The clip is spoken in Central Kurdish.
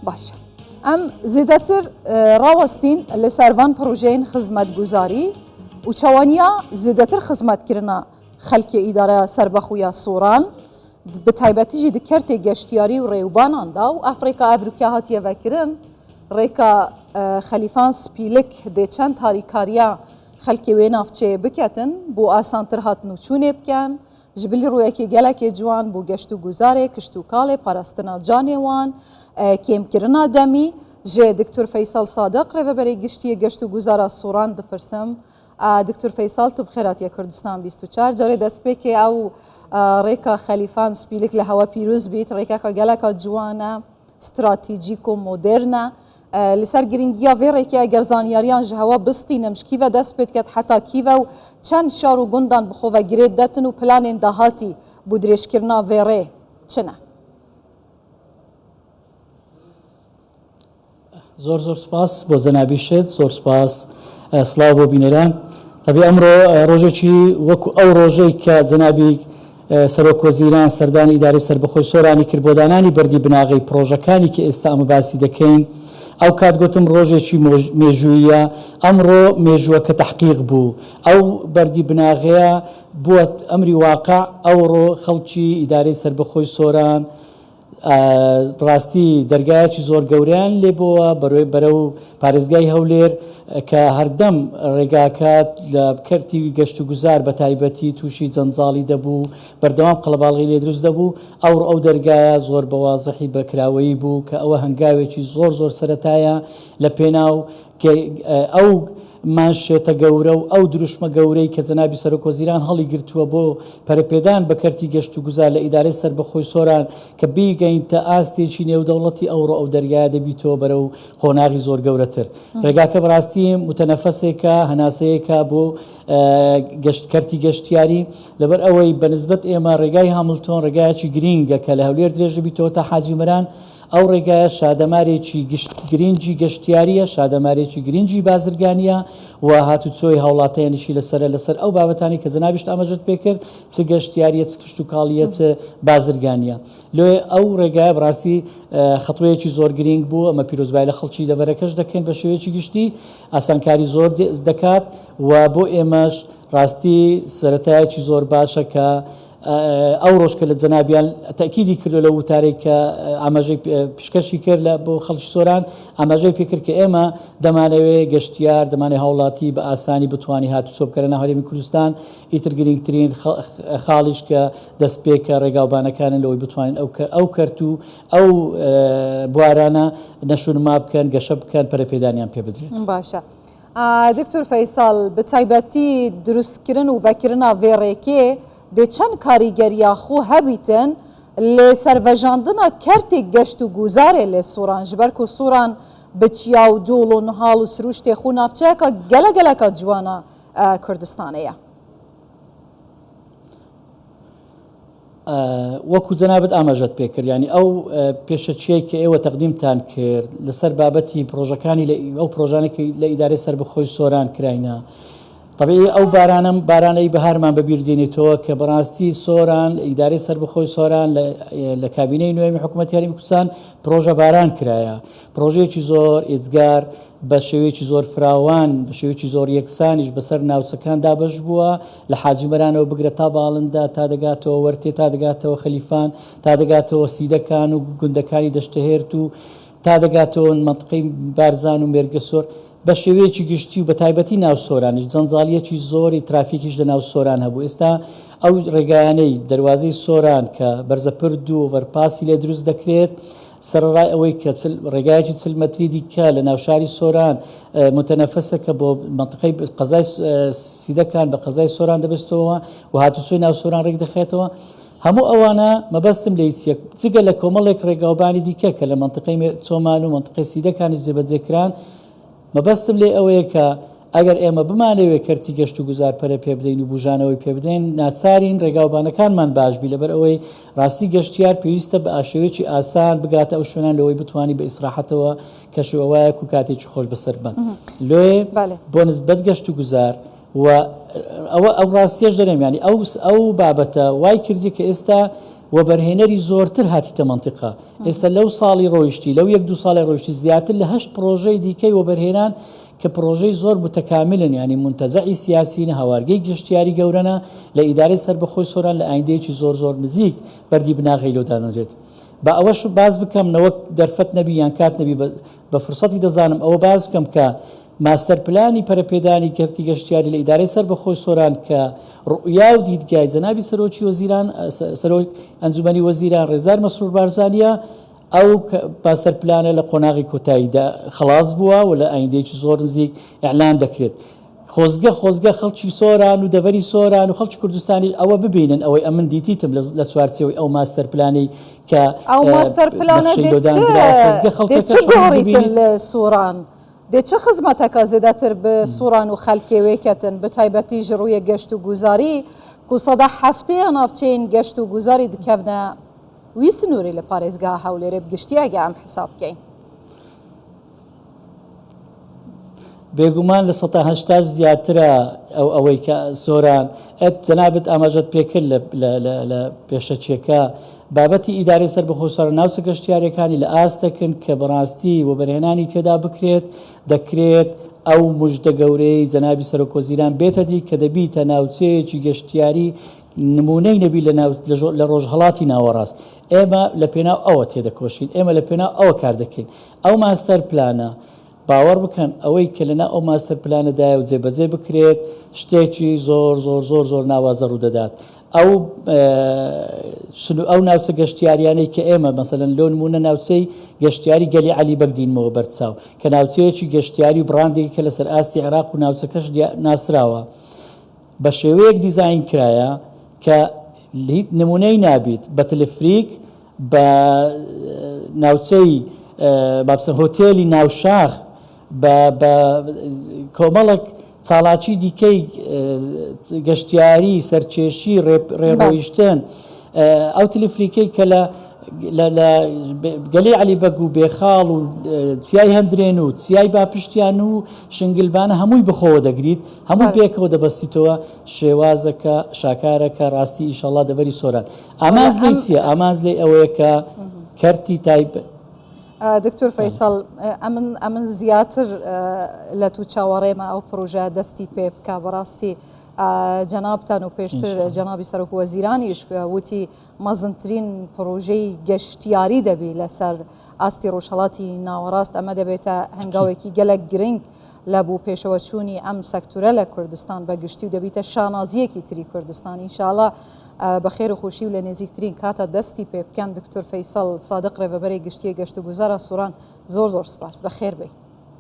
باشه ام زیدتر راوستین لسروان پروژین خدمت گزاری و چوانیا زیدتر خدمت کرنا خلک اداره سربخویا سوران به تایبەتی جی دکرت گشتیاری و ریوبانان دا و ئەفریقا هاتیە وەکردن ڕێکا خەلیفان سپیلک دێ چەند تاریکاریا خەلکی وێ ناوچەیە بکەتن بۆ ئاسانتر هاتن و چوونێ بکەن ji bilî rûyekê gelekê ciwan bû geşt û guzarê kişt û kalê parastina canê wan kêmkirina demî ji Diktor Feysal Sadiq rêveberê giştiyê geşt û guzara Soran dipirsim Diktor Feysal tu bi xêr hatiye Kurdistan 24 carê destpêkê ew rêka Xelîfan Spîlik li hewa pîroz bît rêkeka geleka ciwan e stratejîk û modern e li ser giringiya vê rêkê eger zaniyariyan ji hewa bistînim ji kîve dest pê diket heta kîve û çend şar û gundan bi xwe ve girêt detin û planên dahatî bû dirêjkirina vê rê çi ne? زۆر سپاس بۆ جەنابیشت زۆر سپاس سڵاو بۆ بینەران تەبێ ئەمڕۆ ڕۆژێکی وەکو ئەو ڕۆژەی کە جەنابی سەرۆک وەزیران سەردانی ئیدارەی سەربەخۆی سۆرانی کرد بۆ دانانی بەردی بناغی پرۆژەکانی کە ئێستا ئەمە باسی دەکەین ئەو کات گوتم ڕۆژێکی مێژوویە ئەمڕۆ مێژووەکە تەحقیق بوو ئەو بەردی بناغەیە بووە ئەمری واقع ئەوڕۆ خەڵکی ئیدارەی سەربەخۆی سۆران ڕاستی دەرگایەکی زۆر گەوریان لێ بووە بەرەو پارێزگای هەولێر کە هەردەم ڕێگاکات لە کەرتی گەشت و گوزار بە تایبەتی تووشی جەنجاڵی دەبوو بەردەوام قەڵەباڵغی لێ دروست دەبوو ئەو دەرگایە زۆر بەوازەحی بەکراوەیی بوو کە ئەوە هەنگاوێکی زۆر سەرەتایە لە پێناو ئەو ماشێتە گەورە و ئەو دروشمە گەورەی کە جەنابی سەرۆک وەزیران هەڵی گرتووە بۆ پەرەپێدان بە کەرتی گەشت و گوزار لە ئیدارەی سەربەخۆی سۆران کە بیگەینتە ئاستێکی نێودەوڵەتی ئەوڕۆ ئەو دەرگایە دەبیتەوە بەرەو قۆناغی زۆر گەورەتر ڕێگاکە بەڕاستی متەنەفەسێکە هەناسەیەکە بۆ کەرتی گەشتیاری لەبەر ئەوەی بەنسبەت ئێمە ڕێگای هامڵتۆن ڕێگایەکی گرینگە کە لە هەولێر درێژ دەبیتەوە تا حاجیمەران ئەو ڕێگایە شادەمارێکی گرنگی گەشتیاریە شادەمارێکی گرنگی بازرگانیە و هاتوچۆی هاوڵاتیانیشی لەسەر ئەو بابەتانی کە جەنابیشت ئاماژەت پێ کرد چ گەشتیاریە چ کشت و کاڵیە چ بازرگانیە لێ ئەو ڕێگایە بڕاستی خەتوەیەکی زۆر گرنگ بوو ئەمە پیرۆزبای لە خەڵکی لەبەرەکەش دەکەین بە شێوەیەکی گشتی ئاسانکاری زۆر دەکات و بۆ ئێمەش ڕاستی سەرەتایەکی زۆر باشە کە ئەو ڕۆژکە لە جەنابیان تاکیدی کردو لە وتارێک کە ئاماژەی پیشکەشی کرد لە بۆ خەڵکی سۆران ئاماژەی پێکرد کە ئێمە دەمانەوێت گەشتیار دەمانێت هاوڵاتی بە ئاسانی بتوانانی هاتوچۆ بکەرە ناو هەرێمی کوردستان ئیتر گرنگترین خاڵیش کە دەست پێکە ڕێگاوبانەکانن لەوەی بتوانین ئەو کەرت و ئەو بوارانە نەشونما بکەن گەشە بکەن پەرەپێدانیان پێ بدرێت. باشە دکتۆر فەیساڵ بە تایبەتی دروستکردن و ڤەکردنا vêrêkê دê çend karîgeriya xwe hebîtin lê servejandina kertê geşt û guzarê lê Soran ji ber ku Soran bi çiya û dol û nihal û sirûştê xwe navçeyeka geleka ciwana Kurdistanê ye. وەکو جەنابەت ئاماژەت پێ کرد ینی ئەو پێشەچیەی کە ئێوە تەقدیمتان کرد لەسەر بابەتی پرۆژەکانی ئەو پرۆژانێکی لە ئیدارەی سەربەخۆی سۆران کراینە طبعی ئەو بارانەی بەهارمان بەبیردێنێتەوە کە بەڕاستی سۆران ئیدارەی سەربەخۆی سۆران لە کابینەی نوێمی حکوومەتی هەرێمی کوردستان پرۆژە باران کرایە پرۆژەیەکی زۆر ئێجگار بە شێوەیەکی زۆر فراوان بە شێوەیەکی زۆر یەکسانیش بەسەر ناوچەکان دابەش بووە لە حاجیمەرانەوە بگرە تا باڵندا تا دەگاتەوە وەرتێ تا دەگاتەوە خەلیفان تا دەگاتەوە سیدەکان و گوندەکانی دەشتەهێرت و تا دەگاتەوە منطقەی بارزان و مێرگە سۆر بە شێوەیەکی گشتی و بە تایبەتی ناو سۆرانیش جەنجاڵیەکی زۆری ترافیکیش لە ناو سۆران هەبوو ئێستا ئەو ڕێگایانەی دەواازەی سۆران کە بەرزەپرد و وەرپاسی لێ دروست دەکرێت سەرڕای ئەوەی کە ڕێگایەکی 40 مەتری دیکە لە ناوشاری سۆران متەنەفەسەکە بۆ منطقەی قەزای سیدەکان بە قەزای سۆران دەبستەوە و هاتوچۆی ناو سۆران ڕێک دەخێتەوە هەموو ئەوانە مەبەستم لە هیچیەک جگە لە کۆمەڵێک ڕێگاوبانی دیکە کە لە منطقەی چۆمان و منطقەی سیدەکانی جێبەجێکران مەبەستم لێ ئەوەیە کە ئەگەر ئێمە بمانەوێت کەرتی گەشت و گوزار پەرە پێ بدەین و بژانەوەی پێ بدەین ناچارین ڕێگاوبانەکانمان باشبی لەبەر ئەوەی ڕاستی گەشتیار پێویستە بە ئاشێوێکی ئاسان بگاتە ئەو شوێنان لەوەی بتوانانی بە ئیسراحەتەوە کەشوەوەیە و کاتێکی خۆش بەسەر بن لێ بۆ نسبەت گەشت و گوزار و ئەو ڕاستیەش دەرێم ینی ئەو بابەتە وای کردی کە ئێستا وەبەرهێنەری زۆرتر هاتیتە منتیقا ئێستا لەو ساڵی ڕۆیشتی لەو 1-2 ساڵی ڕۆیشتی زیاتر لە 8 پرۆژەی دیکەی وەبەرهێنان کە پرۆژەی زۆر متەکاملن ینی منتەزەعی سیاسینە هاوارگەی گەشتیاری گەورەنە لە ئیدارەی سەربەخۆی سۆران لە ئایندەیەکی زۆر نزیک بەردی بناغی لۆدانەدرێت بە ئەوەش باز بکەم نەوەک دەرفەت نەبی یان کات نەبی بە فرسەتی دەزانم ئەوە باز بکەم کە ماستەر پلانی پەرەپێدانی کەرتی گەشتیاری لە ئیدارەی سەربەخۆی سۆران کە ڕوئیا و دیدگای جەنابی سەرۆکی وەزیران سەرۆک ئەنجومەنی وەزیران ڕێزدار مەسرور بارزانیە ئەو ماستەر پلانە لە قۆناغی کۆتاییدا خلاص بووە و لە ئایندەیەکی زۆر نزیک ئیعلان دەکرێت خۆزگە خەڵکی سۆران و دەڤەری سۆران و خەڵکی کوردستانی ئەوە ببینن ئەوەی ئەمن دیتیتم لە چوارچێوەی ئەو ماستەر پلانەی کە ئەو ماستەر پلانە چ گۆڕیتن لە سووران دێ چه خزمەتەکە زێدەتر بە سووران و خەلکێوێکەتن بە تایبەتی ژڕوویە گەشت و گوزاری کو سەدا هەفتەیە ناوچەین گەشت و گوزاری دکەونە وی سنووری لە پارێزگا هەولێرە بگشتیاگە ئەم حساب بکەین بێگومان لە 180 زیاترە ئەوەی کە سۆران جەنابەت ئاماژەت پێکرد لە پێشەچیەکە بابەتی ئیدارەی سەربەخۆی سۆران ناوچە گەشتیارەکانی لە ئاستەکەن کە بەڕاستی وەبەرهێنانی تێدا بکرێت دەکرێت ئەو موژدە گەورەی جەنابی سەرۆک وەزیران بێتە دی کە دەبیتە ناوچەیەکی گەشتیاری نمونەی نەبی لە ڕۆژهەڵاتی ناوەڕاست ئێمە لە پێناو ئەوە تێدەکۆشین ئێمە لە پێناو ئەوە کار دەکەین ئەو ماستەر پلانە باوەڕ بکەن ئەوەی کە لەنا ئەو ماستەر پلانەدایە و جێبەجێ بکرێت شتێکی زۆر ناوازە ڕوو دەدات ئەو ناوچە گەشتیاریانەی کە ئێمە مەسەلەن لۆ نمونە ناوچەی گەشتیاری گەلی عەلی بەگدینمەوە بەرچاو کە ناوچەیەکی گەشتیاری و بڕاندێکی کە لەسەر ئاستی عێراق و ناوچەکەش ناسراوە بە شێوەیەک دیزاین کرایە کە هیچ نمونەی نابیت بە تەلەفریک بە ناوچەی بابسە هۆتێلی ناوشاخ بە کۆمەڵک چاڵاکی دیکەی گەشتیاری سەرکێشی ڕێڕۆیشتن ئەو تەلەفریکەی کە لە گەلەی عەلی بەگ و بێخاڵ و چیای هەندرێن و چیای باپشتیان و شنگلبانە هەمووی بخۆوە دەگریت هەموو پێکەوە دەبەستیتەوە شێوازەکە شاکارەکە ڕاستی ئیشەڵڵا دەڤەری سۆران ئاماز لێ چییە ئاماز لێ ئەوەیە کە کەرتی تایبەت دکتۆر فەیسەڵ ئەمن زیاتر لە تو چاوەڕێمە ئەو پرۆژە دەستی پێ بکە بەڕاستی جەنابتان و پێشتر جەنابی سەرۆک وەزیرانیش وتی مەزنترین پرۆژەی گەشتیاری دەبی لەسەر ئاستی ڕۆژهەڵاتی ناوەڕاست ئەمە دەبێتە هەنگاوێکی گەلک گرنگ لە بوو پێشەوە چوونی ئەم سەکتورە لە کوردستان بەگشتی و دەبیتە شانازیەکی تری کوردستان ئینشاءڵڵا بە خێر و خۆشی و لە نێزیکترین کاتە دەستی پێ بکەن دکتۆر فەیسەڵ سادق ڕێڤەبەری گشتیە گەشت و گوزارە سووران زۆر سوپاس بە خێر بێ